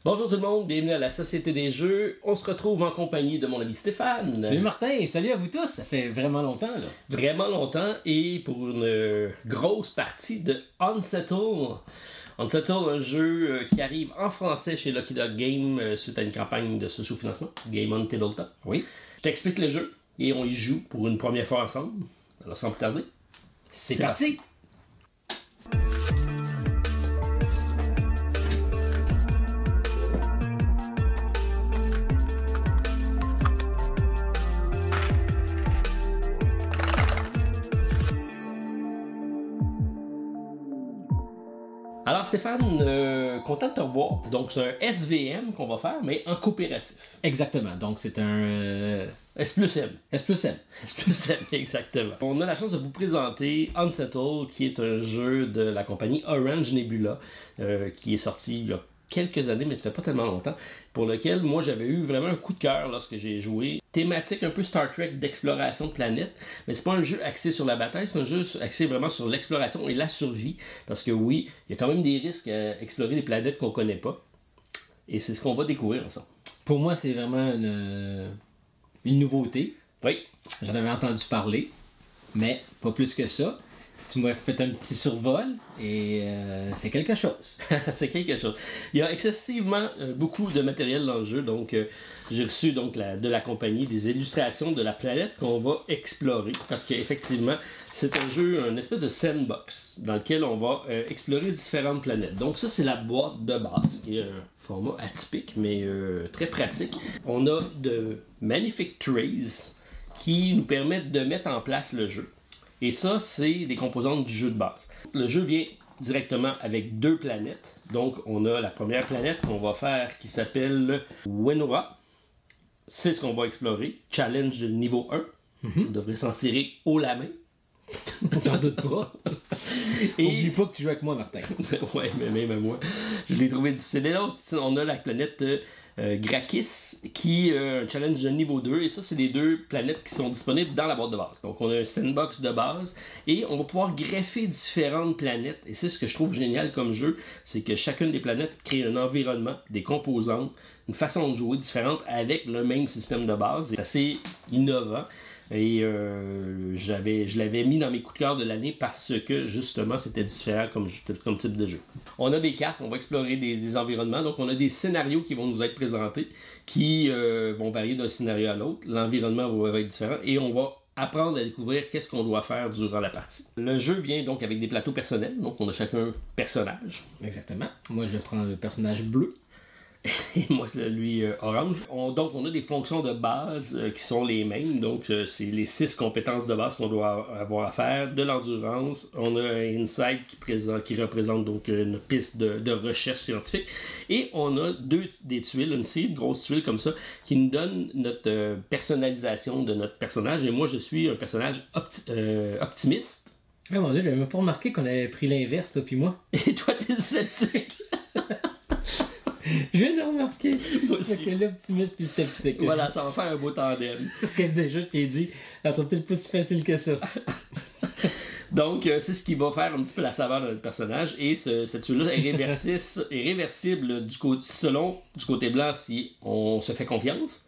Bonjour tout le monde, bienvenue à la Société des Jeux. On se retrouve en compagnie de mon ami Stéphane. Salut Martin et salut à vous tous, ça fait vraiment longtemps là. Vraiment longtemps et pour une grosse partie de Unsettled. Unsettled, un jeu qui arrive en français chez Lucky Dog Game suite à une campagne de socio-financement, Game on Tabletop. Oui. Je t'explique le jeu et on y joue pour une première fois ensemble. Alors sans plus tarder, c'est parti! Alors Stéphane, content de te revoir. Donc c'est un SVM qu'on va faire, mais en coopératif. Exactement, donc c'est un... S plus M. S plus M. S plus M, exactement. On a la chance de vous présenter Unsettled, qui est un jeu de la compagnie Orange Nebula, qui est sorti il y a quelques années, mais ça fait pas tellement longtemps, pour lequel moi j'avais eu vraiment un coup de cœur lorsque j'ai joué. Thématique un peu Star Trek d'exploration de planètes, mais c'est pas un jeu axé sur la bataille, c'est un jeu axé vraiment sur l'exploration et la survie, parce que oui, il y a quand même des risques à explorer des planètes qu'on connaît pas, et c'est ce qu'on va découvrir ensemble. Pour moi, c'est vraiment une nouveauté. Oui. J'en avais entendu parler, mais pas plus que ça. Tu m'as fait un petit survol et c'est quelque chose. C'est quelque chose. Il y a excessivement beaucoup de matériel dans le jeu, donc j'ai reçu donc de la compagnie des illustrations de la planète qu'on va explorer, parce qu'effectivement, c'est un jeu, une espèce de sandbox dans lequel on va explorer différentes planètes. Donc ça, c'est la boîte de base, qui est un format atypique, mais très pratique. On a de magnifiques trays qui nous permettent de mettre en place le jeu. Et ça, c'est des composantes du jeu de base. Le jeu vient directement avec 2 planètes. Donc, on a la première planète qu'on va faire qui s'appelle Wenora. C'est ce qu'on va explorer. Challenge de niveau 1. On devrait s'en tirer haut la main. J'en doute pas. Et... Oublie pas que tu joues avec moi, Martin. Ouais, mais même moi, je l'ai trouvé difficile. Et là, on a la planète Grakis, qui est un challenge de niveau 2, et ça, c'est les 2 planètes qui sont disponibles dans la boîte de base. Donc, on a un sandbox de base, et on va pouvoir greffer différentes planètes, et c'est ce que je trouve génial comme jeu, c'est que chacune des planètes crée un environnement, des composantes, une façon de jouer différente avec le même système de base. C'est assez innovant. Et je l'avais mis dans mes coups de cœur de l'année parce que justement c'était différent comme type de jeu. On a des cartes, on va explorer des environnements, donc on a des scénarios qui vont nous être présentés, qui vont varier d'un scénario à l'autre. L'environnement va être différent et on va apprendre à découvrir qu'est-ce qu'on doit faire durant la partie. Le jeu vient donc avec des plateaux personnels, donc on a chacun un personnage. Exactement. Moi je prends le personnage bleu. Et moi, c'est lui orange. Donc, on a des fonctions de base qui sont les mêmes. Donc, c'est les 6 compétences de base qu'on doit avoir à faire. De l'endurance. On a un insight qui représente donc une piste de recherche scientifique. Et on a des tuiles, une série de grosses tuiles comme ça, qui nous donnent notre personnalisation de notre personnage. Et moi, je suis un personnage optimiste. Ah mon Dieu, j'avais même pas remarqué qu'on avait pris l'inverse, toi puis moi. Et toi, t'es sceptique. Je viens de remarquer. Moi aussi. Que l'optimiste puis le sceptique. Voilà, ça va faire un beau tandem. Déjà, je t'ai dit, ça sera peut-être pas si facile que ça. Donc, c'est ce qui va faire un petit peu la saveur de notre personnage. Et cette tuile-là est réversible selon du côté blanc si on se fait confiance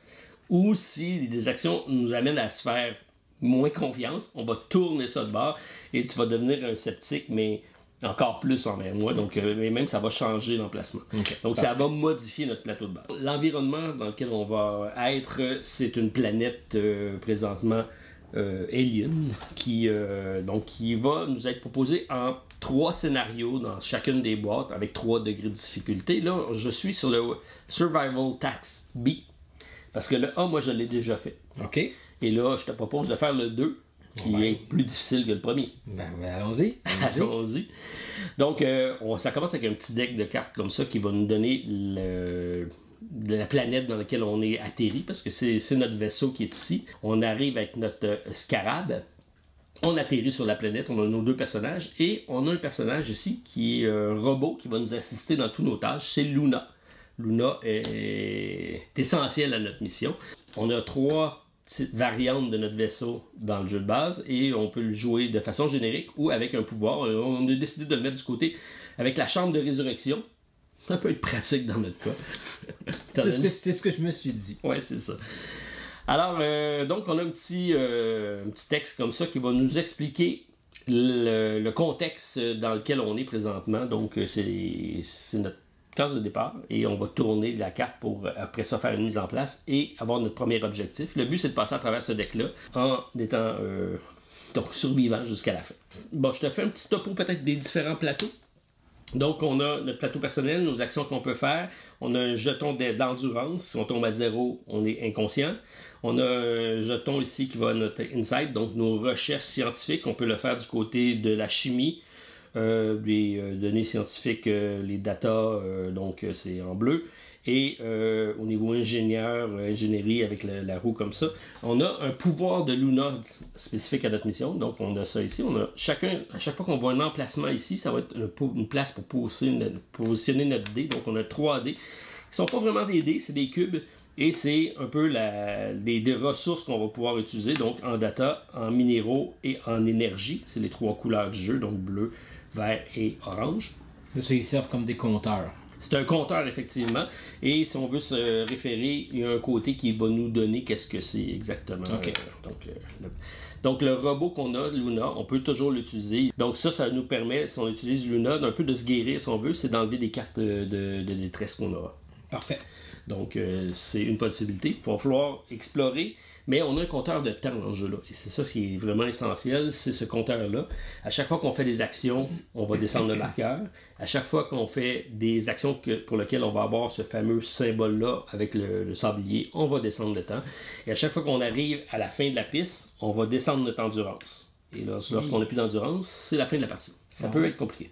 ou si des actions nous amènent à se faire moins confiance. On va tourner ça de bord et tu vas devenir un sceptique, mais encore plus envers moi, donc même ça va changer l'emplacement. Okay, donc parfait. Ça va modifier notre plateau de base. L'environnement dans lequel on va être, c'est une planète présentement alien qui va nous être proposée en 3 scénarios dans chacune des boîtes avec 3 degrés de difficulté. Là, je suis sur le Survival Tax B parce que le A, moi je l'ai déjà fait. OK. Et là, je te propose de faire le 2. Qui est plus difficile que le premier. Ben allons-y. Allons-y. Donc, ça commence avec un petit deck de cartes comme ça qui va nous donner la planète dans laquelle on est atterri, parce que c'est notre vaisseau qui est ici. On arrive avec notre scarab. On atterrit sur la planète, on a nos 2 personnages, et on a un personnage ici qui est un robot qui va nous assister dans tous nos tâches. C'est Luna. Luna est essentielle à notre mission. On a 3 variante de notre vaisseau dans le jeu de base et on peut le jouer de façon générique ou avec un pouvoir. On a décidé de le mettre du côté avec la chambre de résurrection Ça peut être pratique dans notre cas. C'est ce que je me suis dit. Ouais, c'est ça. Alors, donc, on a un petit texte comme ça qui va nous expliquer le contexte dans lequel on est présentement. Donc, c'est notre case de départ et on va tourner la carte pour, après ça, faire une mise en place et avoir notre premier objectif. Le but, c'est de passer à travers ce deck-là en étant donc survivant jusqu'à la fin. Bon, je te fais un petit topo peut-être des différents plateaux. Donc, on a notre plateau personnel, nos actions qu'on peut faire. On a un jeton d'endurance. Si on tombe à 0, on est inconscient. On a un jeton ici qui va à notre insight, donc nos recherches scientifiques. On peut le faire du côté de la chimie, des données scientifiques, les data, donc c'est en bleu. Et au niveau ingénierie avec la roue comme ça, on a un pouvoir de Luna spécifique à notre mission. Donc on a ça ici. On a à chaque fois qu'on voit un emplacement ici, ça va être une place pour positionner notre dé. Donc on a 3 dés qui sont pas vraiment des dés, c'est des cubes. Et c'est un peu des ressources qu'on va pouvoir utiliser, donc en data, en minéraux et en énergie. C'est les 3 couleurs du jeu, donc bleu, vert et orange. Ça, ils servent comme des compteurs. C'est un compteur, effectivement. Et si on veut se référer, il y a un côté qui va nous donner qu'est-ce que c'est exactement. Okay. Donc, le robot qu'on a, Luna, on peut toujours l'utiliser. Donc, ça nous permet, si on utilise Luna, d'un peu de se guérir, si on veut, c'est d'enlever des cartes de détresse qu'on aura. Parfait. Donc, c'est une possibilité. Il va falloir explorer. Mais on a un compteur de temps dans ce jeu-là. Et c'est ça qui est vraiment essentiel, c'est ce compteur-là. À chaque fois qu'on fait des actions, on va descendre le marqueur. À chaque fois qu'on fait des actions pour lesquelles on va avoir ce fameux symbole-là avec le sablier, on va descendre le temps. Et à chaque fois qu'on arrive à la fin de la piste, on va descendre notre endurance. Et là, lorsqu'on n'a plus d'endurance, c'est la fin de la partie. Ça peut être compliqué.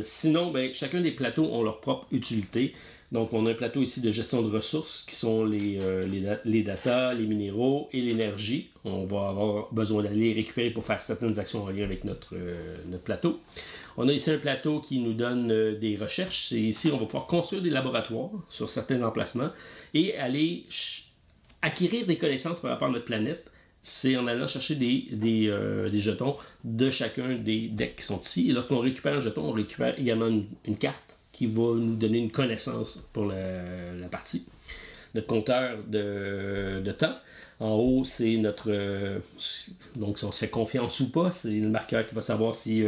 Sinon, chacun des plateaux ont leur propre utilité. Donc, on a un plateau ici de gestion de ressources qui sont les data, les minéraux et l'énergie. On va avoir besoin d'aller récupérer pour faire certaines actions en lien avec notre plateau. On a ici un plateau qui nous donne des recherches. Et ici, on va pouvoir construire des laboratoires sur certains emplacements et aller acquérir des connaissances par rapport à notre planète. C'est en allant chercher des jetons de chacun des decks qui sont ici. Et lorsqu'on récupère un jeton, on récupère également une carte qui va nous donner une connaissance pour la partie. Notre compteur de temps. En haut, c'est notre... donc, si on se fait confiance ou pas, c'est le marqueur qui va savoir si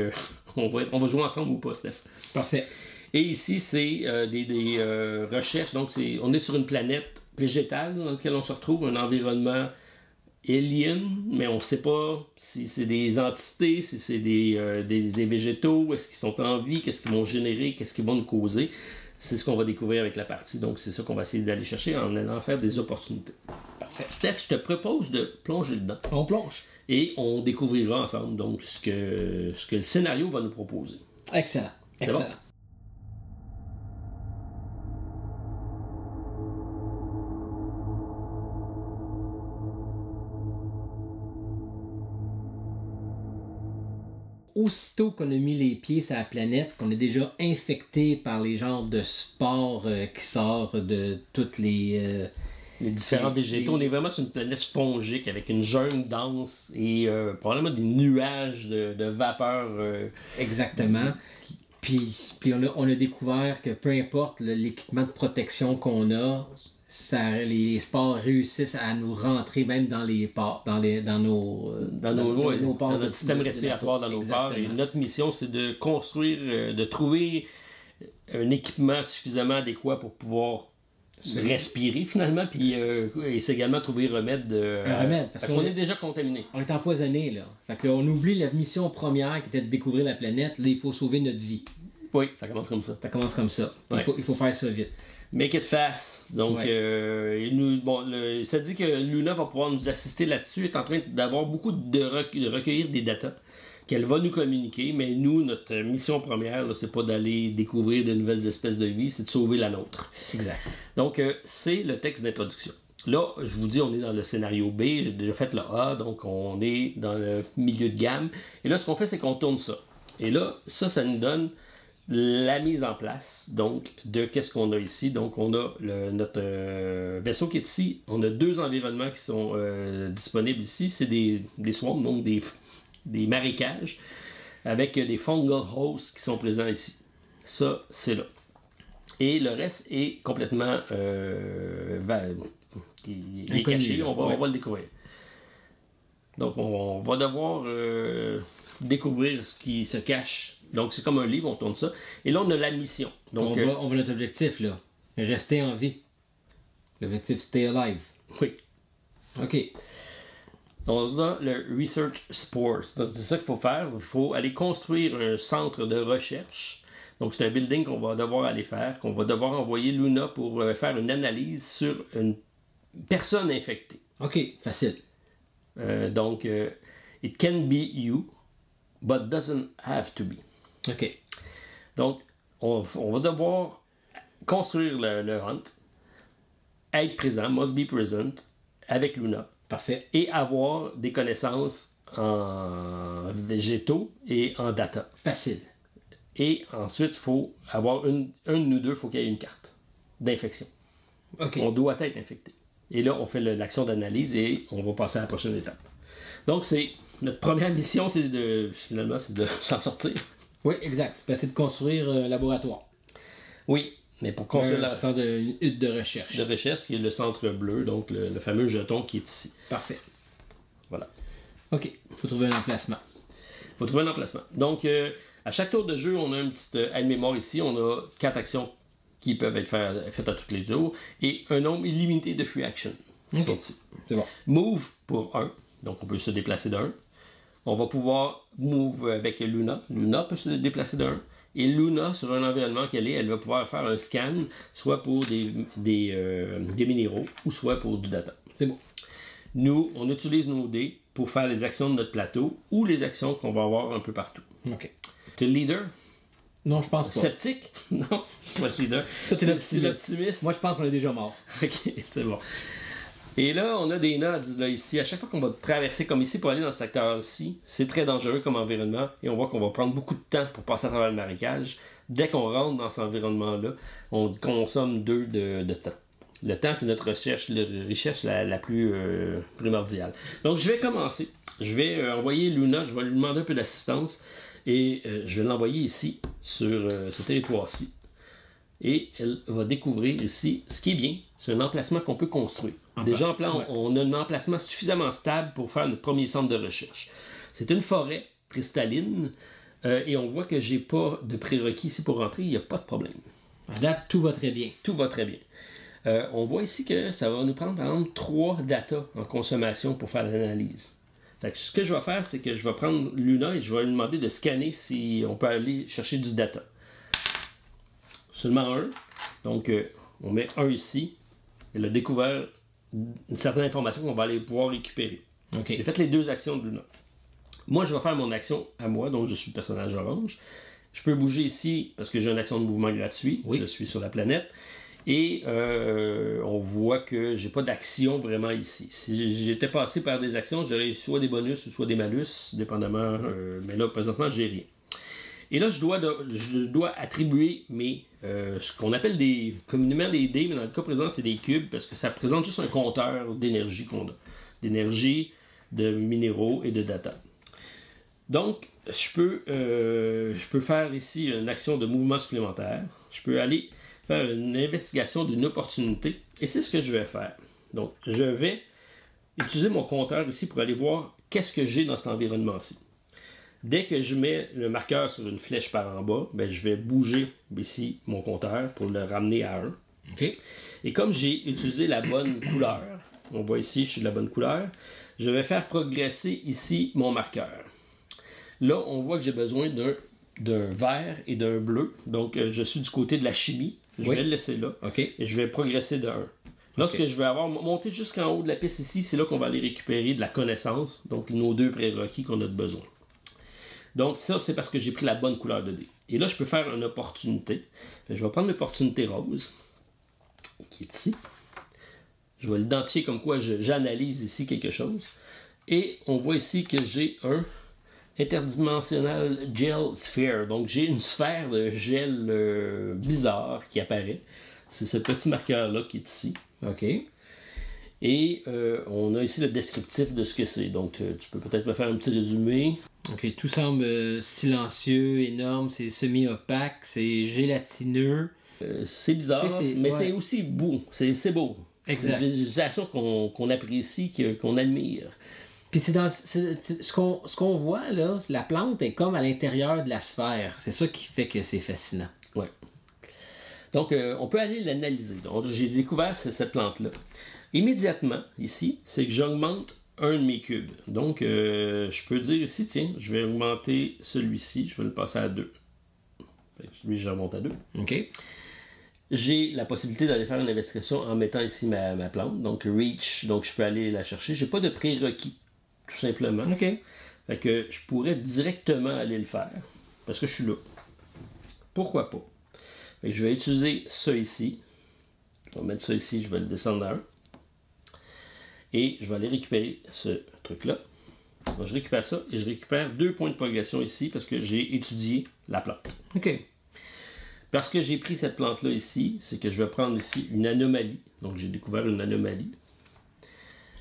on va jouer ensemble ou pas, Steph. Parfait. Et ici, c'est des recherches. Donc, on est sur une planète végétale dans laquelle on se retrouve, un environnement alien, mais on ne sait pas si c'est des entités, si c'est des végétaux, est-ce qu'ils sont en vie, qu'est-ce qu'ils vont générer, qu'est-ce qu'ils vont nous causer. C'est ce qu'on va découvrir avec la partie. Donc, c'est ça qu'on va essayer d'aller chercher en allant faire des opportunités. Parfait. Steph, je te propose de plonger dedans. On plonge. Et on découvrira ensemble donc ce que le scénario va nous proposer. Excellent. Excellent. Bon? Aussitôt qu'on a mis les pieds sur la planète, qu'on est déjà infecté par les genres de spores qui sortent de toutes les différents végétaux. On est vraiment sur une planète spongique avec une jungle dense et probablement des nuages de vapeur. Exactement. Puis on a découvert que peu importe l'équipement de protection qu'on a, les spores réussissent à nous rentrer même dans les pores, dans notre système respiratoire, dans nos pores. Et notre mission, c'est de construire, de trouver un équipement suffisamment adéquat pour pouvoir respirer finalement, puis et c'est également trouver un remède. Parce qu'on est déjà contaminé. On est empoisonné, là. Fait que là, on oublie la mission première qui était de découvrir la planète. Là, il faut sauver notre vie. Oui, ça commence comme ça. Ça commence comme ça. Ouais. Il faut faire ça vite. Make it fast. Donc, ça dit que Luna va pouvoir nous assister là-dessus. Elle est en train d'avoir beaucoup de recueillir des datas qu'elle va nous communiquer. Mais nous, notre mission première, c'est pas d'aller découvrir de nouvelles espèces de vie, c'est de sauver la nôtre. Exact. Donc, c'est le texte d'introduction. Là, je vous dis, on est dans le scénario B. J'ai déjà fait le A, donc on est dans le milieu de gamme. Et là, ce qu'on fait, c'est qu'on tourne ça. Et là, ça nous donne la mise en place, donc, de qu'est-ce qu'on a ici. Donc, on a notre vaisseau qui est ici. On a 2 environnements qui sont disponibles ici. C'est des swamps, donc des marécages, avec des fungal hosts qui sont présents ici. Ça, c'est là. Et le reste est complètement il est caché. On va le découvrir. Donc, on va devoir découvrir ce qui se cache. Donc, c'est comme un livre, on tourne ça. Et là, on a la mission. Donc, on va notre objectif, là. Rester en vie. L'objectif, stay alive. Oui. OK. On a le Research Sports. Donc, c'est ça qu'il faut faire. Il faut aller construire un centre de recherche. Donc, c'est un building qu'on va devoir aller faire, qu'on va devoir envoyer Luna pour faire une analyse sur une personne infectée. OK, facile. Donc, it can be you, but doesn't have to be. OK. Donc, on va devoir construire le hunt, être présent, must be present, avec Luna. Parfait. Et avoir des connaissances en végétaux et en data. Facile. Et ensuite, il faut avoir un de nous deux, il faut qu'il y ait une carte d'infection. OK. On doit être infecté. Et là, on fait l'action d'analyse et on va passer à la prochaine étape. Donc, c'est notre première mission, c'est de s'en sortir. Oui, exact. C'est de construire un laboratoire. Oui, mais pour construire un centre de hutte de recherche. De recherche, qui est le centre bleu, donc le fameux jeton qui est ici. Parfait. Voilà. OK. Il faut trouver un emplacement. Il faut trouver un emplacement. Donc, à chaque tour de jeu, on a une petite aide-mémoire ici. On a 4 actions qui peuvent être faites à tous les tours et un nombre illimité de free action. Okay. C'est bon. Move pour 1. Donc, on peut se déplacer d'un. On va pouvoir move avec Luna. Luna peut se déplacer d'un. Et Luna, sur un environnement qu'elle est, elle va pouvoir faire un scan, soit pour des minéraux ou soit pour du data. C'est bon. Nous, on utilise nos dés pour faire les actions de notre plateau ou les actions qu'on va avoir un peu partout. OK. T'es le leader? Non, je pense pas. Sceptique? Non, je suis pas le leader. C'est l'optimiste. Moi, je pense qu'on est déjà mort. Ok, c'est bon. Et là, on a des nodes là, ici. À chaque fois qu'on va traverser comme ici pour aller dans ce secteur-ci, c'est très dangereux comme environnement et on voit qu'on va prendre beaucoup de temps pour passer à travers le marécage. Dès qu'on rentre dans cet environnement-là, on consomme 2 de temps. Le temps, c'est notre recherche la plus primordiale. Donc, je vais commencer. Je vais envoyer Luna, je vais lui demander un peu d'assistance et je vais l'envoyer ici, sur ce territoire-ci. Et elle va découvrir ici, ce qui est bien, c'est un emplacement qu'on peut construire. Déjà, on a un emplacement suffisamment stable pour faire notre premier centre de recherche. C'est une forêt cristalline et on voit que j'ai pas de prérequis ici pour rentrer, il n'y a pas de problème. À date, tout va très bien. Tout va très bien. On voit ici que ça va nous prendre, par exemple, 3 data en consommation pour faire l'analyse. Fait que ce que je vais faire, c'est que je vais prendre Luna et je vais lui demander de scanner si on peut aller chercher du data. Seulement 1. Donc, on met 1 ici. Elle a découvert une certaine information qu'on va aller pouvoir récupérer. Okay. J'ai fait les 2 actions de Luna. Moi, je vais faire mon action à moi, donc je suis le personnage orange. Je peux bouger ici parce que j'ai une action de mouvement gratuit. Oui. Je suis sur la planète. Et on voit que j'ai pas d'action vraiment ici. Si j'étais passé par des actions, j'aurais eu soit des bonus ou soit des malus, dépendamment. Mais là, présentement, j'ai rien. Et là, je dois attribuer ce qu'on appelle communément des dés, mais dans le cas présent, c'est des cubes, parce que ça représente juste un compteur d'énergie qu'on a. D'énergie, de minéraux et de data. Donc, je peux faire ici une action de mouvement supplémentaire. Je peux aller faire une investigation d'une opportunité. Et c'est ce que je vais faire. Donc, je vais utiliser mon compteur ici pour aller voir qu'est-ce que j'ai dans cet environnement-ci. Dès que je mets le marqueur sur une flèche par en bas, je vais bouger ici mon compteur pour le ramener à 1. Okay. Et comme j'ai utilisé la bonne couleur, on voit ici, je suis de la bonne couleur, je vais faire progresser ici mon marqueur. Là, on voit que j'ai besoin d'un vert et d'un bleu. Donc, je suis du côté de la chimie. Je vais le laisser là. Okay. Et je vais progresser de 1. Lorsque je vais avoir monté jusqu'en haut de la piste ici, c'est là qu'on va aller récupérer de la connaissance. Donc, nos 2 prérequis qu'on a besoin. Donc, ça, c'est parce que j'ai pris la bonne couleur de dés. Et là, je peux faire une opportunité. Je vais prendre l'opportunité rose, qui est ici. Je vais l'identifier comme quoi j'analyse ici quelque chose. Et on voit ici que j'ai un interdimensional gel sphere. Donc, j'ai une sphère de gel bizarre qui apparaît. C'est ce petit marqueur-là qui est ici. OK. Et on a ici le descriptif de ce que c'est. Donc, tu peux peut-être me faire un petit résumé. Ok, tout semble silencieux, énorme, c'est semi-opaque, c'est gélatineux. C'est bizarre, Tu sais, mais ouais. c'est aussi beau. C'est beau. Exact. C'est une visualisation qu'on apprécie, qu'on admire. Puis ce qu'on voit là, la plante est comme à l'intérieur de la sphère. C'est ça qui fait que c'est fascinant. Ouais. Donc, on peut aller l'analyser. Donc, j'ai découvert cette plante-là. Immédiatement, ici, c'est que j'augmente un de mes cubes. Donc, je peux dire ici, tiens, je vais augmenter celui-ci, je vais le passer à 2. Lui, je remonte à 2. OK. J'ai la possibilité d'aller faire une investigation en mettant ici ma plante. Donc, reach, donc je peux aller la chercher. J'ai pas de prérequis, tout simplement. OK. Fait que je pourrais directement aller le faire, parce que je suis là. Pourquoi pas? Fait que je vais utiliser ça ici. Je vais mettre ça ici, je vais le descendre à 1. Et je vais aller récupérer ce truc-là. Donc, je récupère ça et je récupère 2 points de progression ici parce que j'ai étudié la plante. OK. Parce que j'ai pris cette plante-là ici, c'est que je vais prendre ici une anomalie. Donc, j'ai découvert une anomalie.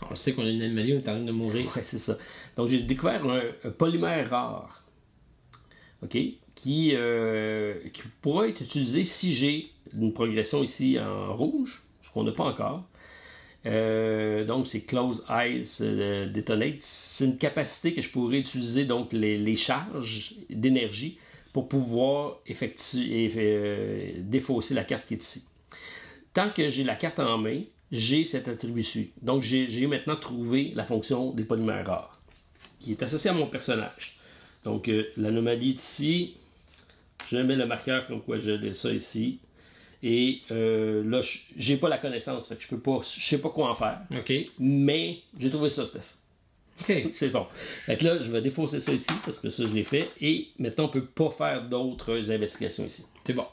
On sait qu'on a une anomalie, on est en train de mourir. Ouais, c'est ça. Donc, j'ai découvert un polymère rare. OK? Qui pourra être utilisé si j'ai une progression ici en rouge, ce qu'on n'a pas encore. Donc, c'est Close Eyes Detonate. C'est une capacité que je pourrais utiliser, donc les charges d'énergie pour pouvoir défausser la carte qui est ici. Tant que j'ai la carte en main, j'ai cet attribut-ci. Donc, j'ai maintenant trouvé la fonction des polymères rares, qui est associée à mon personnage. Donc, l'anomalie est ici. Je mets le marqueur comme quoi j'ai ça ici. Et là, j'ai pas la connaissance, fait que je sais pas quoi en faire. OK. Mais j'ai trouvé ça, Steph. OK. C'est bon. Fait que là, je vais défausser ça ici, parce que ça, je l'ai fait. Et maintenant, on peut pas faire d'autres investigations ici. C'est bon.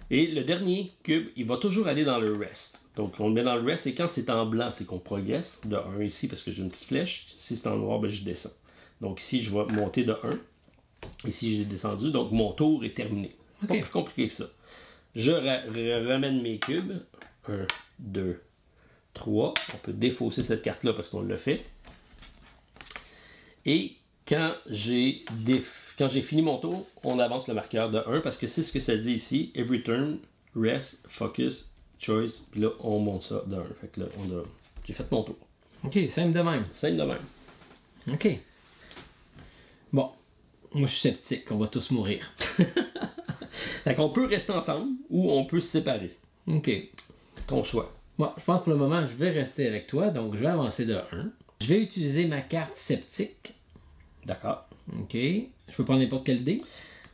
Et le dernier cube, il va toujours aller dans le rest. Donc, on le met dans le rest, et quand c'est en blanc, c'est qu'on progresse. De 1 ici, parce que j'ai une petite flèche. Si c'est en noir, ben, je descends. Donc ici, je vais monter de 1. Ici, j'ai descendu. Donc, mon tour est terminé. OK. Pas plus compliqué que ça. Je ramène mes cubes. 1, 2, 3. On peut défausser cette carte-là parce qu'on l'a fait. Et quand j'ai fini mon tour, on avance le marqueur de 1 parce que c'est ce que ça dit ici. Every turn, rest, focus, choice. Puis là, on monte ça de 1. Fait que là, j'ai fait mon tour. OK, simple de même. Simple de même. OK. Bon. Moi, je suis sceptique. On va tous mourir. Fait qu'on peut rester ensemble ou on peut se séparer. OK. Ton choix. Bon, je pense pour le moment, je vais rester avec toi. Donc, je vais avancer de 1. Je vais utiliser ma carte sceptique. D'accord. OK. Je peux prendre n'importe quel dé.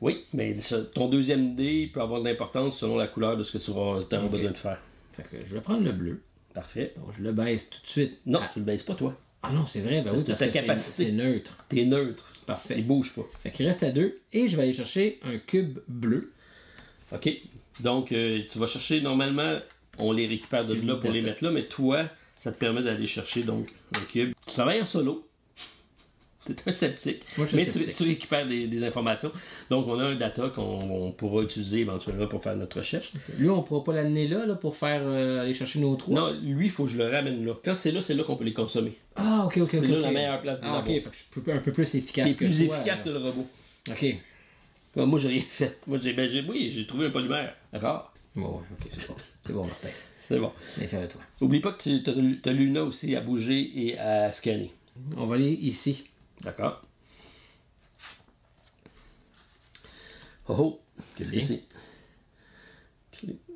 Oui, mais ton deuxième dé peut avoir de l'importance selon la couleur de ce que tu auras besoin de faire. Fait que je vais prendre le bleu. Parfait. Donc, je le baisse tout de suite. Non, tu le baisses pas, toi. Ah non, c'est vrai. Ben oui, de parce ta que capacité. c'est neutre. T'es neutre. Parfait. Il bouge pas. Fait qu'il reste à 2. Et je vais aller chercher un cube bleu. OK. Donc, tu vas chercher, normalement, on les récupère de là pour les mettre là, mais toi, ça te permet d'aller chercher donc un cube. Tu travailles en solo. T'es un sceptique. Moi, je suis mais sceptique. tu récupères des informations. Donc, on a un data qu'on pourra utiliser éventuellement pour faire notre recherche. Lui, on ne pourra pas l'amener là pour faire aller chercher nos trous. Non, lui, il faut que je le ramène là. Quand c'est là qu'on peut les consommer. Ah, ok. C'est là la meilleure place de Ah, ok. l'avoir. Fait que je suis un peu plus efficace T'es que plus toi. efficace que le robot. Ok. Moi, j'ai rien fait. Moi, j'ai trouvé un polymère rare. Bon, ouais, ok, c'est bon. C'est bon, Martin. C'est bon. Bien fait de toi. Oublie pas que tu as Luna aussi à bouger et à scanner. On va aller ici. D'accord. Oh, qu'est-ce que c'est?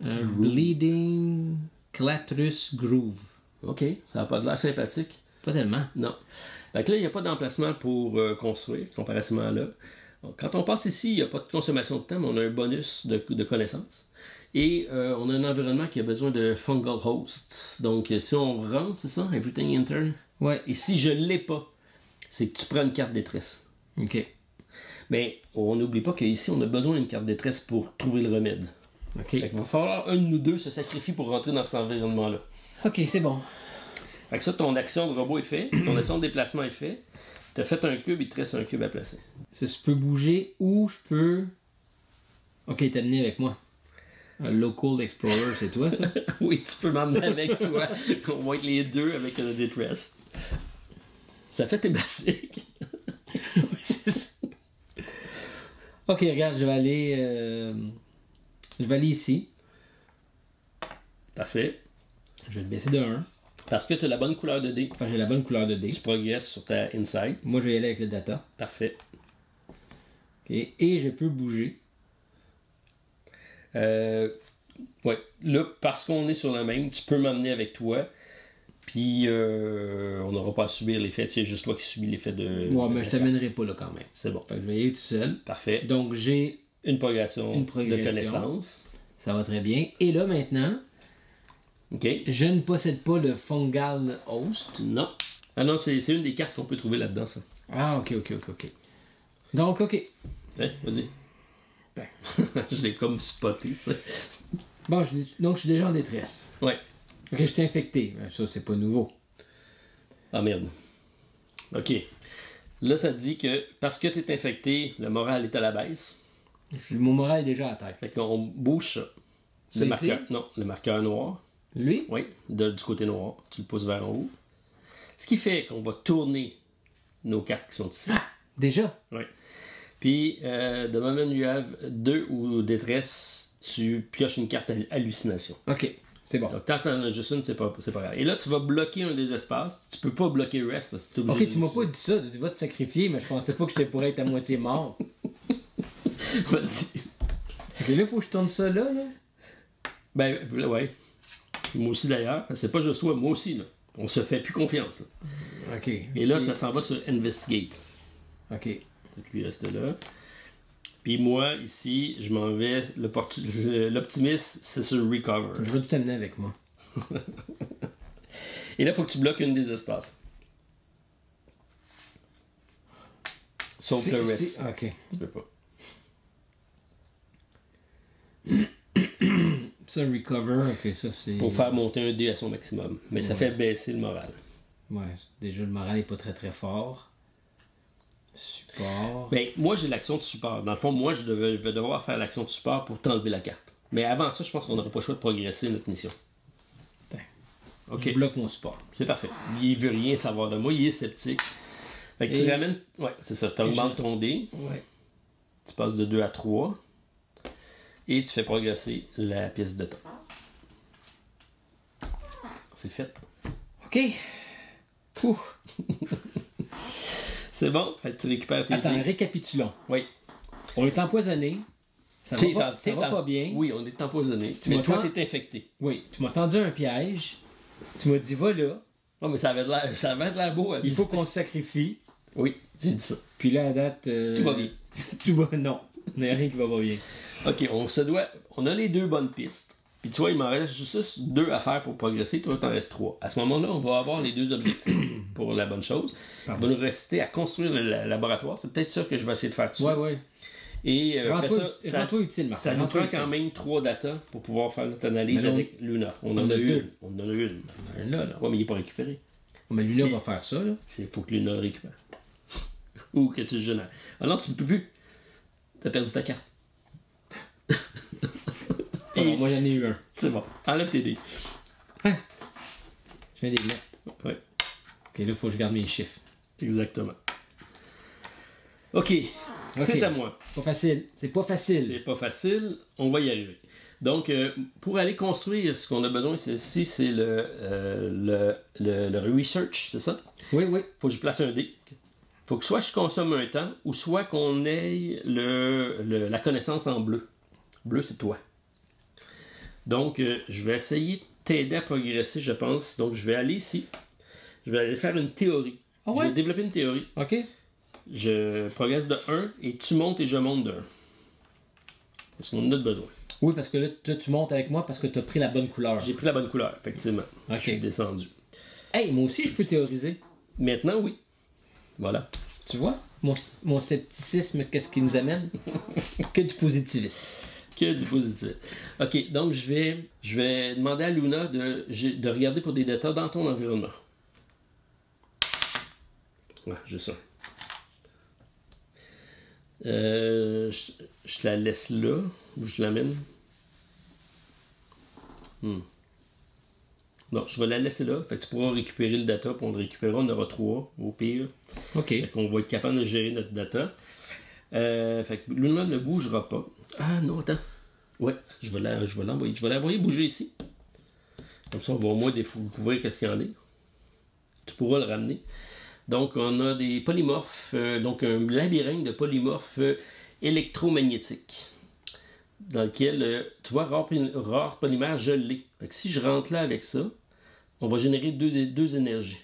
Un Bleeding Clatrus Groove. OK, ça n'a pas de l'air sympathique. Pas tellement. Non. Fait que là, il n'y a pas d'emplacement pour construire, comparativement à là. Donc, quand on passe ici, il n'y a pas de consommation de temps, mais on a un bonus de connaissances. Et on a un environnement qui a besoin de fungal host. Donc, si on rentre, c'est ça? Everything intern? Ouais. Et si je ne l'ai pas, c'est que tu prends une carte détresse. Ok. Mais on n'oublie pas qu'ici, on a besoin d'une carte détresse pour trouver le remède. Ok. Fait qu'il va falloir un de nous deux se sacrifie pour rentrer dans cet environnement-là. Ok, c'est bon. Fait que ça, ton action de robot est fait, ton action de déplacement est fait. Tu as fait un cube, il te reste un cube à placer. Je peux bouger ou je peux. Ok, t'es amené avec moi. Un Local Explorer, c'est toi ça? Oui, tu peux m'emmener avec toi. On va être les deux avec un détresse. Ça fait tes basiques. C'est ça. Ok, regarde, je vais aller ici. Parfait. Je vais le baisser de 1. Parce que tu as la bonne couleur de dé. Enfin, j'ai la bonne couleur de dé. Tu progresses sur ta inside. Moi, je vais y aller avec le data. Parfait. Ok. Et je peux bouger. Ouais. Là, parce qu'on est sur le même, tu peux m'amener avec toi. Puis, on n'aura pas à subir l'effet. C'est juste toi qui subis l'effet de. Ouais, mais je t'amènerai pas là quand même. C'est bon. Fait que je vais y aller tout seul. Parfait. Donc, j'ai Une progression une progression. de connaissance. Ça va très bien. Et là, maintenant, OK. je ne possède pas le Fungal Host. Non. Ah non, c'est une des cartes qu'on peut trouver là-dedans, ça. Ah, ok. Donc, ok. Ouais, vas-y. Ben. Je l'ai comme spoté, tu sais. Bon, donc je suis déjà en détresse. Ouais. Ok, je suis infecté. Ben, ça, c'est pas nouveau. Ah merde. OK. Là, ça dit que parce que tu es infecté, le moral est à la baisse. Mon moral est déjà à terre. Fait qu'on bouge ça. Ça Le ici? marqueur, non, le marqueur noir. Lui? Oui, du côté noir. Tu le pousses vers en haut. Ce qui fait qu'on va tourner nos cartes qui sont ici. Déjà? Oui. Puis, de moment où you have 2 ou détresse, tu pioches une carte à hallucination. Ok, c'est bon. Donc, tant que t'en as juste une, c'est pas grave. Et là, tu vas bloquer un des espaces. Tu peux pas bloquer rest parce que t'es obligé Ok, tu m'as pas dit ça. Tu vas te sacrifier, mais je pensais pas que je pourrais être à moitié mort. Vas-y. Ok, là, faut que je tourne ça là. Ben, ouais. Moi aussi d'ailleurs. C'est pas juste toi, moi aussi. Là. On se fait plus confiance. Là. Ok. Et là, ça s'en va sur Investigate. Ok. Donc, lui reste là. Puis moi, ici, je m'en vais. L'optimiste, c'est sur Recover. Je vais tout amener avec moi. Et là, il faut que tu bloques une des espaces. Sauf le reste. Ok. Tu peux pas. Ça, recover, ok, ça c'est. Pour faire monter un dé à son maximum. Mais ça fait baisser le moral. Ouais, déjà le moral est pas très très fort. Support. Ben, moi, j'ai l'action de support. Dans le fond, moi, je vais devoir faire l'action de support pour t'enlever la carte. Mais avant ça, je pense qu'on n'aurait pas le choix de progresser notre mission. Ok. Je bloque mon support. C'est parfait. Il veut rien savoir de moi, il est sceptique. Fait que tu ramènes. Ouais, c'est ça. Tu augmentes ton dé. Ouais. Tu passes de 2 à 3. Et tu fais progresser la pièce de temps. C'est fait. Ok. Ouh. C'est bon? Fait que tu récupères tes Attends, dés. récapitulons. Oui. On est empoisonné. Ça va pas bien. Oui, on est empoisonné. Tu Mais m'as toi, ten- t'es infecté. Oui, tu m'as tendu un piège. Tu m'as dit, va là. Non, mais ça avait l'air beau à Il faut visiter. qu'on se sacrifie. Oui, j'ai dit ça. Puis là, à date. Tout va bien. Tout va. Non. Il n'y a rien qui va pas bien. Ok, on a les 2 bonnes pistes. Puis tu vois, il m'en reste juste 2 à faire pour progresser. Toi, t'en restes 3. À ce moment-là, on va avoir les 2 objectifs pour la bonne chose. On va nous rester à construire le laboratoire. C'est peut-être ça que je vais essayer de faire tout ça. Ouais. Et après Rends-toi utile, Marc. ça nous Rends-toi prend utile. quand même 3 datas pour pouvoir faire notre analyse Mais non, avec Luna. On on en a a deux. une. On en a une. Là. Ouais, mais il n'est pas récupéré. Mais lui, là, va faire ça, là. Il faut que Luna le récupère. Ou que tu le génères. Ah non, tu ne peux plus. T'as perdu ta carte. Alors, moi, j'en ai eu un. C'est bon. Enlève tes dés. Je viens des mettre. Ouais, Ok, là, il faut que je garde mes chiffres. exactement. Ok, c'est à moi. Pas facile. C'est pas facile. C'est pas facile, on va y arriver. Donc, pour aller construire ce qu'on a besoin ici, c'est le research, c'est ça? Oui. Faut que je place un dé. Faut que soit je consomme un temps, ou soit qu'on ait la connaissance en bleu. Bleu, c'est toi. Donc, je vais essayer de t'aider à progresser, je pense. Donc, je vais aller ici. Je vais aller faire une théorie. Ah ouais? Je vais développer une théorie. Ok. Je progresse de 1 et tu montes et je monte de 1. Parce qu'on en a besoin. Oui, parce que là, toi, tu montes avec moi parce que tu as pris la bonne couleur. J'ai pris la bonne couleur, effectivement. Ok. Je suis descendu. Hey, moi aussi, je peux théoriser. Maintenant, oui. Voilà. Tu vois? Mon scepticisme, qu'est-ce qui nous amène? Que du positivisme. Que du positif. Ok, donc je vais demander à Luna de regarder pour des datas dans ton environnement. Ouais, juste ça. Je la laisse là, ou je l'amène. Non, je vais la laisser là. Fait que tu pourras récupérer le data, puis on le récupérera, on aura 3 au pire. OK. Fait qu'on va être capable de gérer notre data. Fait que Luna ne bougera pas. Ah non, attends. Ouais, je vais l'envoyer. Je vais l'envoyer bouger ici. Comme ça, on va au moins découvrir qu'est-ce qu'il y en a. Tu pourras le ramener. Donc, on a des polymorphes, donc un labyrinthe de polymorphes électromagnétiques, dans lequel, tu vois, rare polymère, je l'ai. Fait que si je rentre là avec ça, on va générer deux énergies.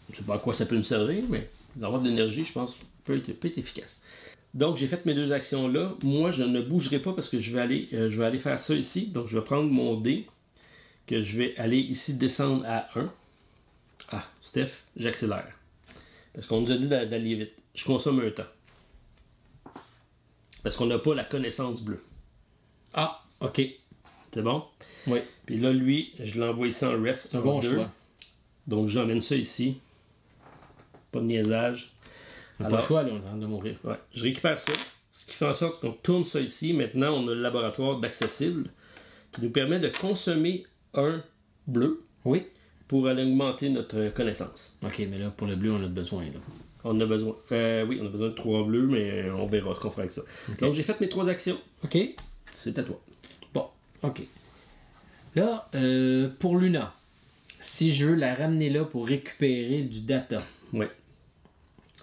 Je ne sais pas à quoi ça peut me servir, mais avoir de l'énergie, je pense, peut être efficace. Donc, j'ai fait mes 2 actions-là. Moi, je ne bougerai pas parce que je vais aller faire ça ici. Donc, je vais prendre mon dé, que je vais aller ici descendre à 1. Ah, Steph, j'accélère. Parce qu'on nous a dit d'aller vite. Je consomme un temps. Parce qu'on n'a pas la connaissance bleue. Ah, OK. C'est bon? Oui. Puis là, lui, je l'envoie ici en rest. C'est un bon choix. Donc, j'emmène ça ici. Pas de niaisage. On n'a pas le choix, là, on est en train de mourir. Ouais, je récupère ça. Ce qui fait en sorte qu'on tourne ça ici. Maintenant, on a le laboratoire d'accessible qui nous permet de consommer un bleu. Oui. Pour aller augmenter notre connaissance. OK, mais là, pour le bleu, on a besoin, là. On a besoin. Oui, on a besoin de 3 bleus, mais on verra ce qu'on fera avec ça. Okay. Donc, j'ai fait mes 3 actions. OK. C'est à toi. Bon, OK. Là, pour Luna, si je veux la ramener là pour récupérer du data. Oui.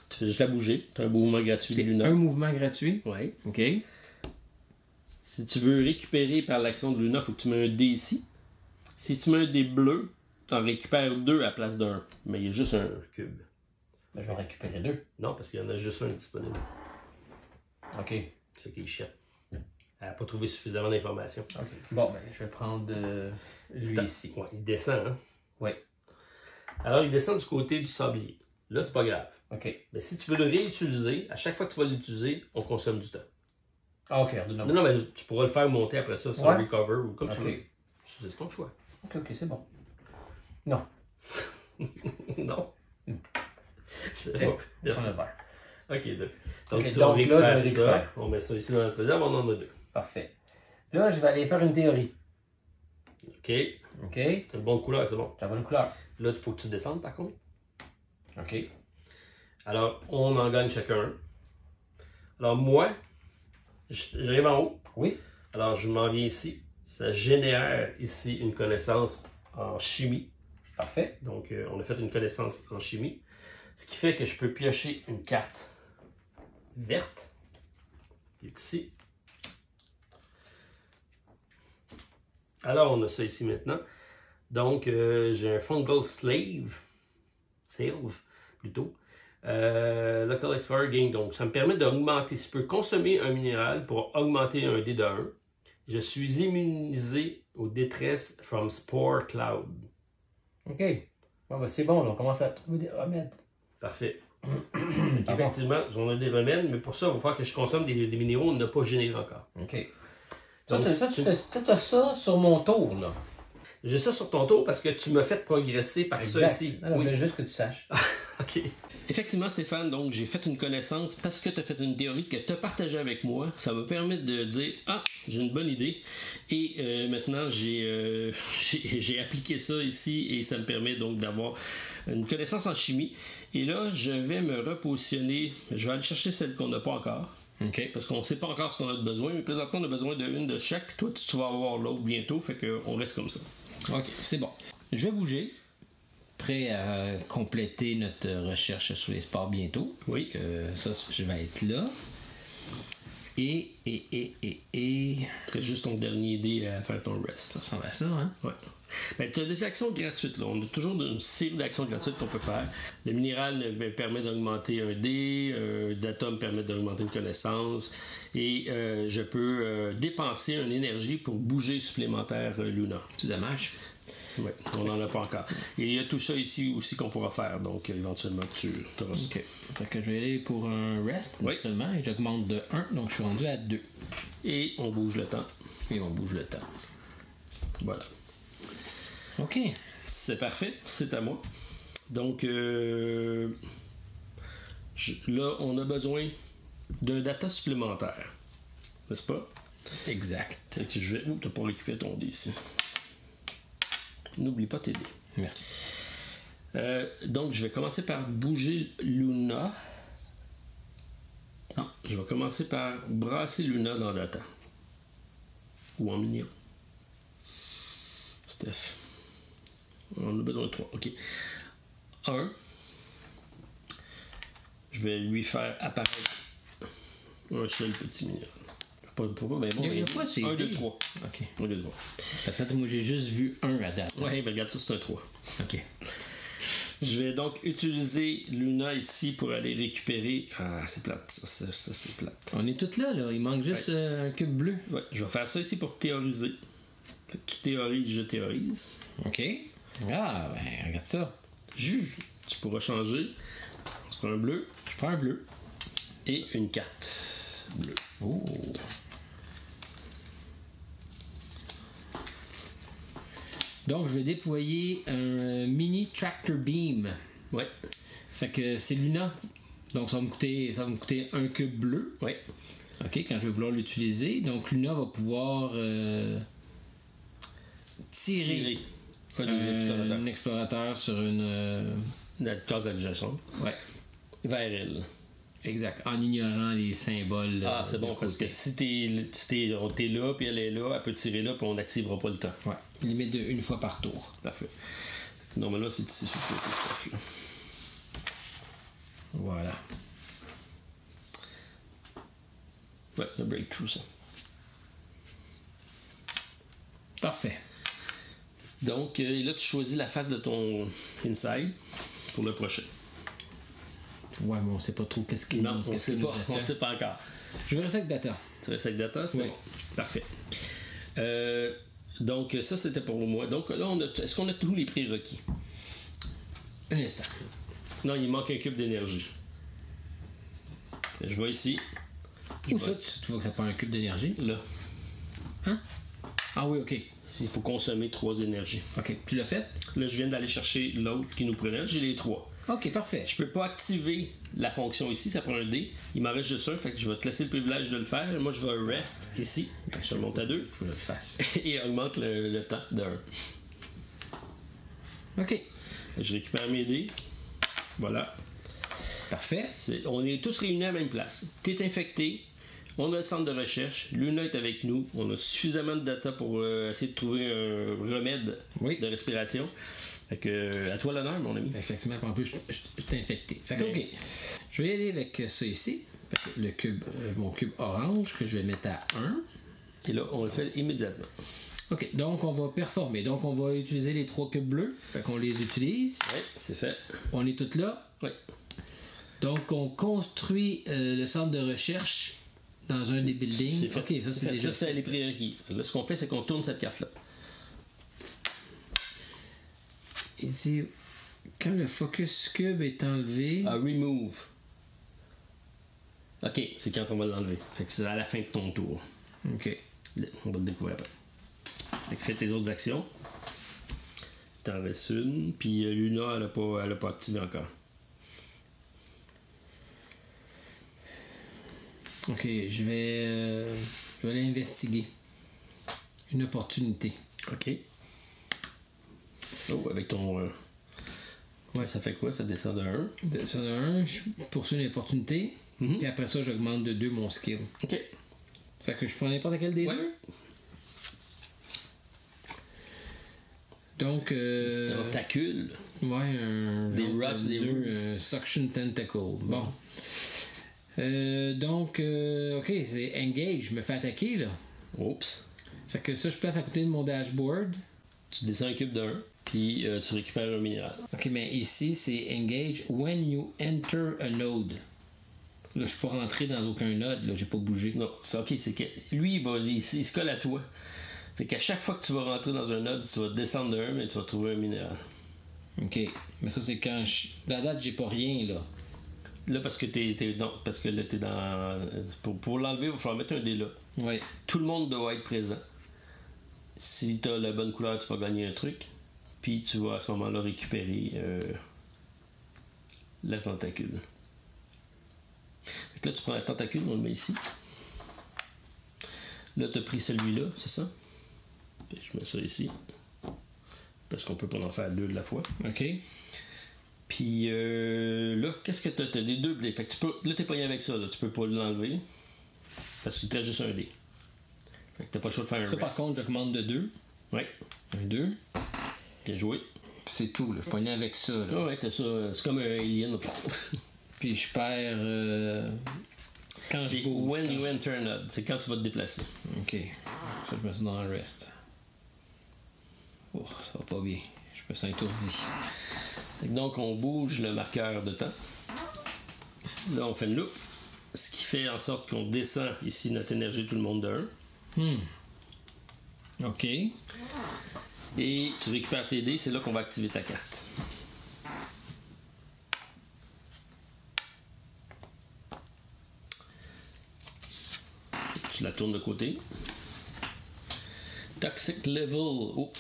Tu fais juste la bouger. Tu as un mouvement gratuit de Luna. Un mouvement gratuit? Oui. OK. Si tu veux récupérer par l'action de Luna, il faut que tu mets un dé ici. Si tu mets un dé bleu, tu en récupères 2 à la place d'1. Mais il y a juste un cube. Ben, je vais récupérer 2. Non, parce qu'il y en a juste un disponible. OK. C'est ça qui est chiant. Elle n'a pas trouvé suffisamment d'informations. OK. Bon, ben, je vais prendre lui ici. Ouais, il descend, hein? Oui. Alors, il descend du côté du sablier. Là, c'est pas grave. OK. Mais si tu veux le réutiliser, à chaque fois que tu vas l'utiliser, on consomme du temps. Ah, OK. Non, mais tu pourras le faire monter après ça sur Recover ou comme tu veux. C'est ton choix. OK, c'est bon. Non. Non. C'est bon. Merci. OK, donc okay, tu récupères ça. On met ça ici dans notre réserve, on en a 2. Parfait. Là, je vais aller faire une théorie. OK. OK. C'est une bonne couleur, c'est bon. C'est une bonne couleur. Là, il faut que tu descendes, par contre. OK. Alors, on en gagne chacun un. Alors, moi, j'arrive en haut. Oui. Alors, je m'en viens ici. Ça génère ici une connaissance en chimie. Parfait. Donc, on a fait une connaissance en chimie. Ce qui fait que je peux piocher une carte verte qui est ici. Alors, on a ça ici maintenant. Donc, j'ai un Fungal Slave plutôt. Local Explorer Gain. Donc, ça me permet d'augmenter. Si je peux consommer un minéral pour augmenter un dé de 1, je suis immunisé aux détresses from Spore Cloud. OK. Bon, ben, c'est bon, là, on commence à trouver des remèdes. Parfait. Effectivement, j'en ai des remèdes, mais pour ça, il va falloir que je consomme des minéraux, on n'a pas généré encore. OK. Donc, tu as ça sur mon tour, là. J'ai ça sur ton tour parce que tu m'as fait progresser par ça ici. Non, oui. Je veux juste que tu saches. OK. Effectivement, Stéphane, donc j'ai fait une connaissance parce que tu as fait une théorie que tu as partagée avec moi. Ça me permet de dire « Ah, j'ai une bonne idée. » Et maintenant, j'ai appliqué ça ici et ça me permet donc d'avoir une connaissance en chimie. Et là, je vais me repositionner. Je vais aller chercher celle qu'on n'a pas encore. OK. Parce qu'on ne sait pas encore ce qu'on a besoin. Mais présentement, on a besoin d'une de chaque. Toi, tu vas avoir l'autre bientôt. Fait qu'on reste comme ça. OK, c'est bon. Je vais bouger. Prêt à compléter notre recherche sur les sports bientôt. Oui. Ça, je vais être là. Et. C'est juste ton dernier dé à faire ton rest. Ça ressemble à ça, hein? Ouais. Ben, tu as des actions gratuites, là. On a toujours une série d'actions gratuites qu'on peut faire. Le minéral me permet d'augmenter un dé, data me permet d'augmenter une connaissance, et je peux dépenser une énergie pour bouger supplémentaire Luna. C'est dommage. Oui, on n'en a pas encore. Et il y a tout ça ici aussi qu'on pourra faire, donc éventuellement tu auras ça. OK. Fait que je vais aller pour un rest, naturellement, et j'augmente de 1, donc je suis rendu à 2. Et on bouge le temps. Et on bouge le temps. Voilà. OK. C'est parfait, c'est à moi. Donc, là, on a besoin d'un data supplémentaire. N'est-ce pas? Exact. Fait que je vais... Ouh, t'as pas récupéré ton dé ici. n'oublie pas tes dés. Merci. Donc, je vais commencer par bouger Luna. Non, je vais commencer par brasser Luna dans Data. Ou en minion. Steph. On a besoin de 3. OK. 1. Je vais lui faire apparaître un seul petit minion. Pas, ben bon, il y a quoi, c'est 1, 2, 3. OK. 1, 2, 3. Peut-être moi j'ai juste vu 1 à date. Ouais, ben regarde ça, c'est un 3. OK. Je vais donc utiliser Luna ici pour aller récupérer. Ah, c'est plate. Ça c'est plate. On est tous là. Il manque juste un cube bleu. Ouais, je vais faire ça ici pour théoriser. Fait que tu théorises, je théorise. OK. Ah, ben, regarde ça. Juge. Tu pourras changer. Tu prends un bleu. Je prends un bleu. Et une carte bleue. Oh. Donc, je vais déployer un mini tractor beam. Ouais. Fait que c'est Luna. Donc, ça va me coûter un cube bleu. Ouais. OK, quand je vais vouloir l'utiliser. Donc, Luna va pouvoir tirer un explorateur sur une... La case adjacente. Ouais. Vers elle. Exact. En ignorant les symboles. Ah, c'est bon, parce que si t'es là, puis elle est là, elle peut tirer là, puis on n'activera pas le temps. Ouais. Limite de une fois par tour. Parfait. Normalement, c'est ici sur le stuff, là. Voilà. Ouais, c'est un breakthrough, ça. Parfait. Donc, là, tu choisis la face de ton inside pour le prochain. Ouais, mais on sait pas trop qu'est-ce qu'il Non, on sait pas. On sait pas encore. Je vais rester avec Data. Tu restes avec Data, c'est oui. bon. Parfait. Donc, ça, c'était pour moi. Donc, là, est-ce qu'on a tous les prérequis? Un instant. Non, il manque un cube d'énergie. Je vais ici. Où ça, tu vois que ça prend un cube d'énergie? Là. Hein? Ah oui, OK. Il faut consommer 3 énergies. OK. Tu l'as fait? Là, je viens d'aller chercher l'autre qui nous prenait. J'ai les 3. OK, parfait. Je peux pas activer la fonction ici, ça prend un dé. Il m'en reste juste un, fait que je vais te laisser le privilège de le faire. Moi, je vais rest ici. Je monte à 2. Il faut que je le fasse. Et augmente le temps de 1. OK. Je récupère mes dés. Voilà. Parfait. On est tous réunis à la même place. T'es infecté. On a le centre de recherche. Luna est avec nous. On a suffisamment de data pour essayer de trouver un remède de respiration. Fait que, à toi l'honneur, mon ami. Effectivement, en plus, je t'ai infecté. Fait que, OK. Je vais y aller avec ça ici. Fait que le cube, mon cube orange que je vais mettre à 1. Et là, on le fait immédiatement. OK, donc on va performer. Donc on va utiliser les 3 cubes bleus. Fait qu'on les utilise. Oui, c'est fait. On est tous là. Oui. Donc on construit le centre de recherche dans un des buildings. C'est fait. OK, ça c'est déjà... Ça, c'est les prérequis. Là, ce qu'on fait, c'est qu'on tourne cette carte-là. Ici, quand le focus cube est enlevé... Remove. OK, c'est quand on va l'enlever. Fait que c'est à la fin de ton tour. OK. On va le découvrir après. Fait que fais tes autres actions. T'en restes une. Puis Luna, elle a pas activé encore. OK, je vais aller investiguer. Une opportunité. OK. Oh, avec ton... Ouais, ça fait quoi? Ça descend de 1. Ça de 1, je poursuis une opportunité. Puis après ça, j'augmente de 2 mon skill. OK. Fait que je prends n'importe quel des deux. Donc... Tentacule. Ouais, un... Des rots, des deux, suction tentacle. Bon. Donc, OK, c'est engage. Je me fais attaquer, là. Oups. Fait que ça, je place à côté de mon dashboard. Tu descends un cube de 1, puis tu récupères un minéral. OK, mais ici, c'est engage when you enter a node. Là, je suis pas rentré dans aucun node, là, j'ai pas bougé. Non, c'est OK, c'est que lui, il se colle à toi. Fait qu'à chaque fois que tu vas rentrer dans un node, tu vas descendre de 1, mais tu vas trouver un minéral. OK, mais ça, c'est quand la date, j'ai pas rien, là. Là, parce que parce que là, t'es dans... Pour l'enlever, il va falloir mettre un dé là. Ouais. Tout le monde doit être présent. Si t'as la bonne couleur, tu vas gagner un truc. Puis tu vas à ce moment-là récupérer la tentacule. Fait que là, tu prends la tentacule, on le met ici. Là, tu as pris celui-là, c'est ça? Puis je mets ça ici. parce qu'on peut pas en faire 2 de la fois. OK. Puis là, qu'est-ce que t'as? T'as des 2 blés. Fait que là, t'es pogné avec ça. Là. Tu peux pas l'enlever. Parce qu'il te reste juste un dé. Fait que t'as pas le choix de faire un Ça, par contre, je commande de 2. Ouais. Un 2. Bien joué. C'est tout, là. Je pognais avec ça, là. Ah ouais, t'as ça. C'est comme un alien. Puis je perds... quand je C'est bouge. when quand you je- enter a node. C'est quand tu vas te déplacer. OK. Ça, je me sens dans le rest. Oh, ça va pas bien. Je me sens étourdi. Fait que donc, on bouge le marqueur de temps. Là, on fait une loupe. Ce qui fait en sorte qu'on descend ici notre énergie tout le monde de 1. OK. Et tu récupères tes dés, c'est là qu'on va activer ta carte. Tu la tournes de côté. Toxic level. Oh,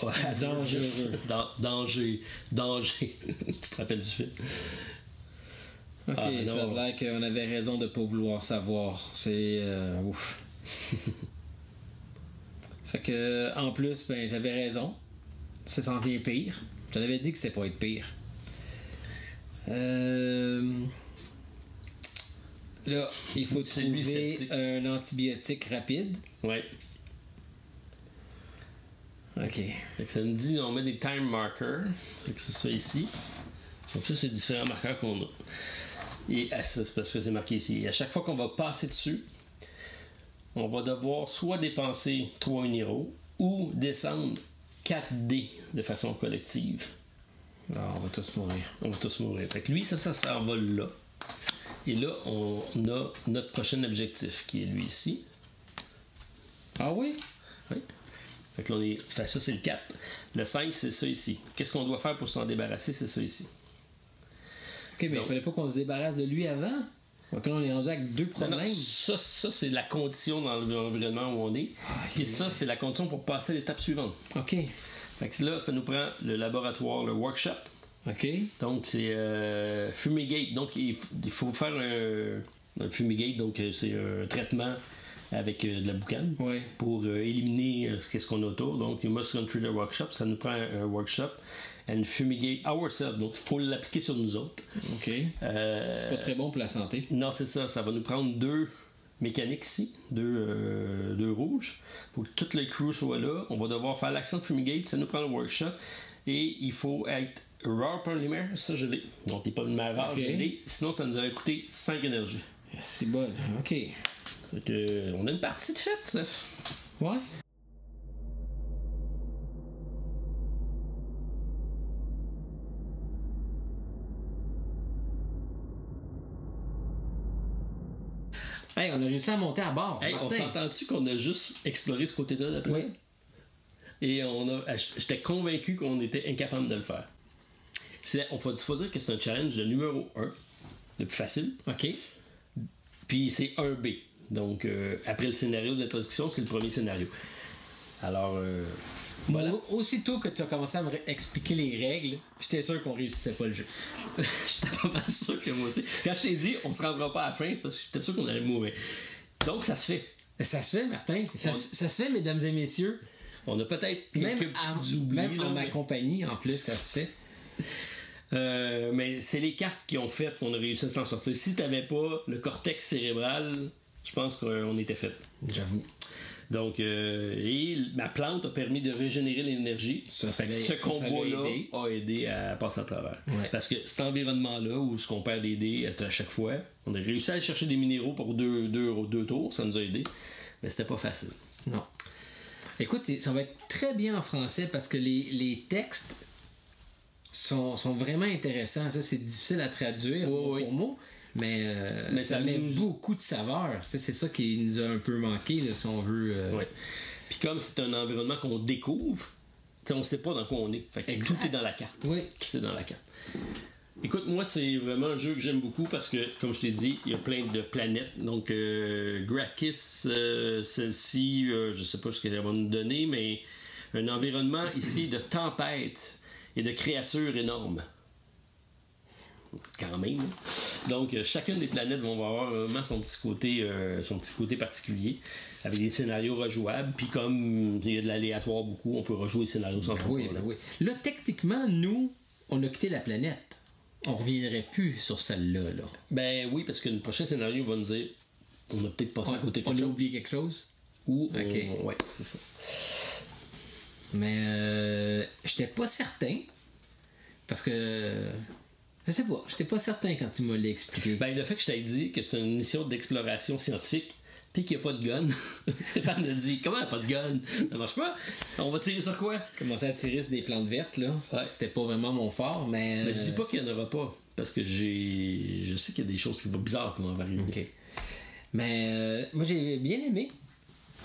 Dangereux. Danger. Tu te rappelles du film? OK, Ah, ça a non. l'air qu'on avait raison de ne pas vouloir savoir. C'est... ouf. Fait que, en plus, ben, j'avais raison. Ça s'en vient pire. Je t'avais dit que c'était pas être pire. Là, il faut C'est lui, trouver sceptique. un antibiotique rapide. Ouais. OK. Fait que ça me dit, on met des time markers. Fait que c'est ça ici. Donc ça, c'est différents marqueurs qu'on a. Et c'est parce que c'est marqué ici. Et à chaque fois qu'on va passer dessus, on va devoir soit dépenser 3 minéraux ou descendre 4 dés de façon collective. Alors, on va tous mourir. On va tous mourir. Fait que lui, ça s'envole là. Et là, on a notre prochain objectif, qui est lui ici. Ah oui? Oui. Fait que là, fait ça, c'est le 4. Le 5, c'est ça ici. Qu'est-ce qu'on doit faire pour s'en débarrasser? C'est ça ici. OK, mais il fallait pas qu'on se débarrasse de lui avant. Donc là, on est rendu avec 2 Non, problèmes. non, ça, c'est la condition dans l'environnement où on est. Et ça, c'est la condition pour passer à l'étape suivante. OK. Fait que là, ça nous prend le laboratoire, le workshop. OK. Donc, c'est fumigate. Donc, il faut faire un fumigate. Donc, c'est un traitement avec de la boucane Ouais. pour éliminer ce qu'on a autour. Donc, you must run through the workshop. Ça nous prend un workshop. And fumigate ourselves. Donc, il faut l'appliquer sur nous autres. OK. C'est pas très bon pour la santé. Non, c'est ça. Ça va nous prendre 2 mécaniques ici, 2 rouges. Pour que toute le crew soit là. On va devoir faire l'action de fumigate. Ça nous prend le workshop. Et il faut être rare polymère. Ça, je l'ai. Donc, il n'est pas une rare, Ok. je l'ai. Sinon, ça nous aurait coûté 5 énergies. C'est bon. OK. Fait que, on a une partie de fête, ça. Ouais. Hey, on a réussi à monter à bord. Hey, on Martin. s'entend-tu qu'on a juste exploré ce côté-là de la planète? Oui. Et j'étais convaincu qu'on était incapable de le faire. Faut dire que c'est un challenge de numéro 1, le plus facile. OK. Puis c'est 1B. Donc, après le scénario d'introduction, c'est le premier scénario. Alors, voilà. Aussitôt que tu as commencé à me expliquer les règles, j'étais sûr qu'on réussissait pas le jeu. J'étais pas mal sûr que moi aussi. Quand je t'ai dit, on se rendra pas à la fin, c'est parce que j'étais sûr qu'on allait mourir. Donc, ça se fait. Ça se fait, Martin. Ça se fait, mesdames et messieurs. On a peut-être Même, quelques petits oublis. même en là, ma mais- compagnie, en plus, ça se fait. mais c'est les cartes qui ont fait qu'on a réussi à s'en sortir. Si t'avais pas le cortex cérébral, je pense qu'on était fait. J'avoue. Donc, et ma plante a permis de régénérer l'énergie. Ça Fait que l'a- ce ça l'a combat-là aidé. a aidé à passer à travers. Ouais. Parce que cet environnement-là, où ce qu'on perd des dés à chaque fois, on a réussi à aller chercher des minéraux pour deux tours, ça nous a aidé. Mais c'était pas facile. Non. Écoute, ça va être très bien en français parce que les textes sont vraiment intéressants. Ça, c'est difficile à traduire mot oui. pour mot, mais Mais ça ça met nous- beaucoup de saveur. Ça, c'est ça qui nous a un peu manqué, là, si on veut. Ouais. Puis comme c'est un environnement qu'on découvre, t'sais, on sait pas dans quoi on est. Fait que Exact. tout est dans la carte. Oui. Tout est dans la carte. Écoute, moi, c'est vraiment un jeu que j'aime beaucoup parce que, comme je t'ai dit, il y a plein de planètes. Donc, Grakis, celle-ci, je sais pas ce qu'elle va nous donner, mais un environnement ici de tempêtes et de créatures énormes. Quand même. Donc, chacune des planètes vont avoir vraiment son petit côté particulier, avec des scénarios rejouables. Puis comme il y a de l'aléatoire beaucoup, on peut rejouer les scénarios sans problème. Oui. Là, techniquement, nous, on a quitté la planète. On reviendrait plus sur celle-là. Là. Ben oui, parce que le prochain scénario va nous dire on a peut-être passé à côté de quelque on a chose. oublié quelque chose? Ou okay. Ouais, c'est ça. Mais j'étais pas certain. Parce que... Je sais pas, j'étais pas certain quand tu me l'as expliqué. Ben, le fait que je t'ai dit que c'est une mission d'exploration scientifique, puis qu'il n'y a pas de gun, Stéphane a dit comment il n'y a pas de gun? Ça marche pas? On va tirer sur quoi? Commencer à tirer sur des plantes vertes, là. Ouais. C'était pas vraiment mon fort, mais. Mais je dis pas qu'il n'y en aura pas, parce que je sais qu'il y a des choses qui vont bizarres qui vont arriver. OK. Mais moi, j'ai bien aimé.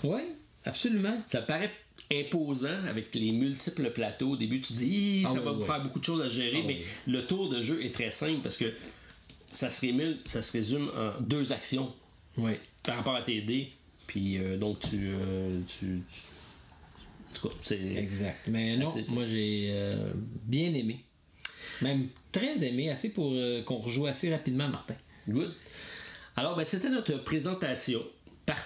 Oui, absolument. Ça paraît imposant avec les multiples plateaux. Au début, tu dis ça va vous faire beaucoup de choses à gérer, mais le tour de jeu est très simple parce que ça se résume en 2 actions par rapport à tes dés. Puis donc en tout cas, c'est exact. Mais non, moi j'ai bien aimé. Même très aimé, assez pour qu'on rejoue assez rapidement, Martin. Good. Alors, ben, c'était notre présentation.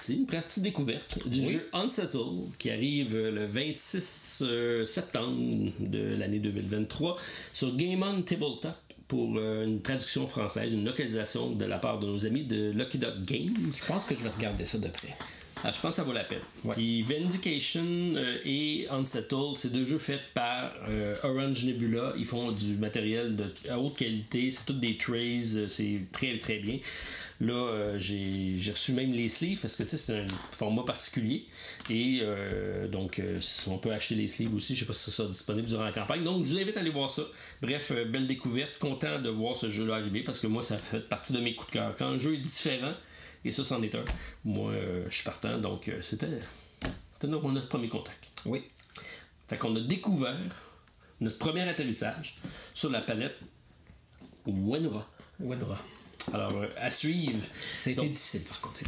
Une partie découverte du jeu Unsettled qui arrive le 26 septembre de l'année 2023 sur Game On Tabletop pour une traduction française, une localisation de la part de nos amis de Lucky Duck Games. Je pense que je vais regarder ça de près. Ah, je pense que ça vaut la peine. Puis Vindication et Unsettled, c'est 2 jeux faits par Orange Nebula. Ils font du matériel de haute qualité, c'est toutes des trays, c'est très très bien. Là, j'ai reçu même les sleeves parce que c'est un format particulier. Et donc, on peut acheter les sleeves aussi. Je sais pas si ça sera disponible durant la campagne. Donc, je vous invite à aller voir ça. Bref, belle découverte. Content de voir ce jeu-là arriver parce que moi, ça fait partie de mes coups de cœur. Quand un jeu est différent, et ça, c'en est un, moi, je suis partant. Donc, c'était notre premier contact. Oui. Fait qu'on a découvert notre premier atterrissage sur la planète Wenura. Alors, à suivre. Ça a été difficile, par contre.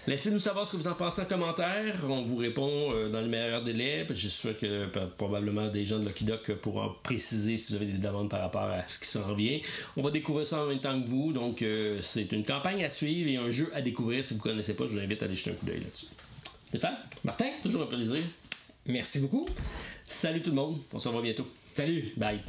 Laissez-nous savoir ce que vous en pensez en commentaire. On vous répond dans le meilleur délai. Je suis sûr que probablement des gens de Lucky Duck pourront préciser si vous avez des demandes par rapport à ce qui s'en vient. On va découvrir ça en même temps que vous. Donc, c'est une campagne à suivre et un jeu à découvrir. Si vous ne connaissez pas, je vous invite à aller jeter un coup d'œil là-dessus. Stéphane? Martin? Toujours un plaisir. Merci beaucoup. Salut tout le monde. On se revoit bientôt. Salut. Bye.